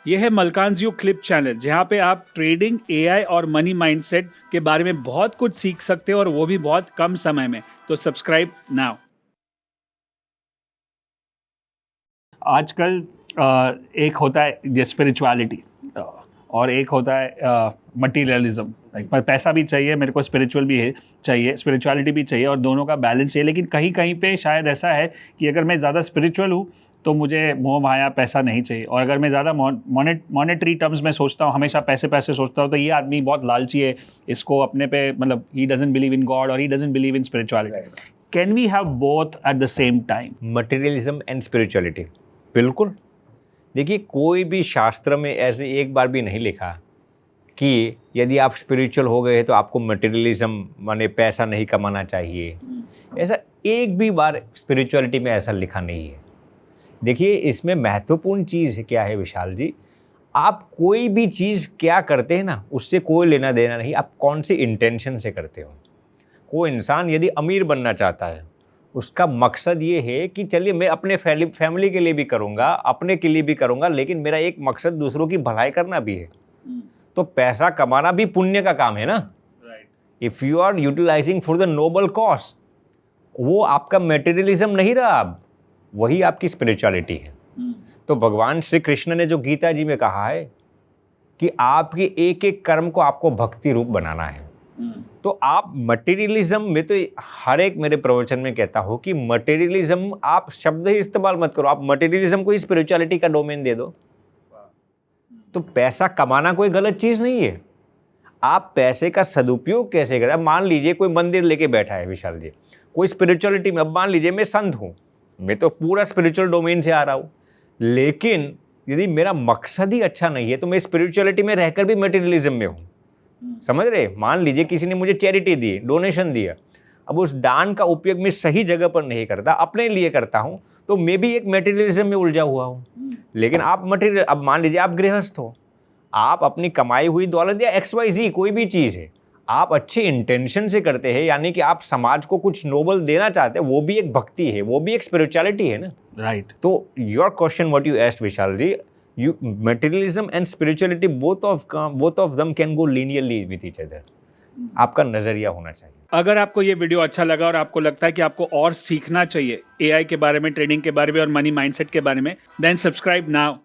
यह है मलकानज़ clip channel, जहां पे आप ट्रेडिंग, एआई और मनी माइंडसेट के बारे में बहुत कुछ सीख सकते हो और वो भी बहुत कम समय में। तो सब्सक्राइब नाउ। आजकल एक होता है स्पिरिचुअलिटी और एक होता है मटीरियलिज्म। पर पैसा भी चाहिए, मेरे को स्पिरिचुअल भी है चाहिए, स्पिरिचुअलिटी भी चाहिए और दोनों का बैलेंस चाहिए। लेकिन कहीं कहीं पे शायद ऐसा है कि अगर मैं ज़्यादा स्पिरिचुअल हूँ तो मुझे मोह माया पैसा नहीं चाहिए, और अगर मैं ज़्यादा मॉनेटरी टर्म्स में सोचता हूँ, हमेशा पैसे पैसे सोचता हूँ, तो ये आदमी बहुत लालची है, इसको अपने पे मतलब he doesn't believe in God और he doesn't believe in spirituality. Can we have both at the same time? Materialism and spirituality, बिल्कुल। देखिए, कोई भी शास्त्र में ऐसे एक बार भी नहीं लिखा कि यदि आप स्पिरिचुअल हो गए तो आपको मटेरियलिज्म माने पैसा नहीं कमाना चाहिए। ऐसा एक भी बार स्पिरिचुअलिटी में ऐसा लिखा नहीं है। देखिए, इसमें महत्वपूर्ण चीज़ क्या है विशाल जी, आप कोई भी चीज़ क्या करते हैं ना, उससे कोई लेना देना नहीं, आप कौन सी इंटेंशन से करते हो। कोई इंसान यदि अमीर बनना चाहता है, उसका मकसद ये है कि चलिए मैं अपने फैमिली के लिए भी करूँगा, अपने के लिए भी करूँगा, लेकिन मेरा एक मकसद दूसरों की भलाई करना भी है। तो पैसा कमाना भी पुण्य का काम है ना। If you are utilising for the noble cause, वो आपका मटेरियलिज्म नहीं रहा, अब वही आपकी स्पिरिचुअलिटी है। तो भगवान श्री कृष्ण ने जो गीता जी में कहा है कि आपके एक एक कर्म को आपको भक्ति रूप बनाना है। तो आप मटेरियलिज्म में, तो हर एक मेरे प्रवचन में कहता हूं कि मटेरियलिज्म आप शब्द ही इस्तेमाल मत करो, आप मटेरियलिज्म को स्पिरिचुअलिटी का डोमेन दे दो। तो पैसा कमाना कोई गलत चीज नहीं है, आप पैसे का सदुपयोग कैसे करें। अब मान लीजिए कोई मंदिर लेके बैठा है विशाल जी, कोई स्पिरिचुअलिटी में, अब मान लीजिए मैं संत हूं, मैं तो पूरा स्पिरिचुअल डोमेन से आ रहा हूं, लेकिन यदि मेरा मकसद ही अच्छा नहीं है तो मैं स्पिरिचुअलिटी में रहकर भी मटेरियलिज्म में हूं। समझ रहे? मान लीजिए किसी ने मुझे चैरिटी दी, डोनेशन दिया, अब उस दान का उपयोग मैं सही जगह पर नहीं करता, अपने लिए करता हूं, तो मैं भी एक मटेरियलिज्म में उलझा हुआ हूं। लेकिन आप मटेरियल, अब मान लीजिए आप गृहस्थ हो, आप अपनी कमाई हुई दौलत या XYZ कोई भी चीज़ है, आप अच्छे इंटेंशन से करते हैं, यानी कि आप समाज को कुछ नोबल देना चाहते हैं, वो भी एक भक्ति है, वो भी एक स्पिरिचुअलिटी है ना। राइट। तो your question what you asked Vishal ji, you materialism and spirituality both of them can go linearly with each other. आपका नजरिया होना चाहिए। अगर आपको ये वीडियो अच्छा लगा और आपको लगता है कि आपको और सीखना चाहिए एआई के बारे में, ट्रेडिंग के बारे में और मनी माइंडसेट के बारे में, देन सब्सक्राइब नाउ।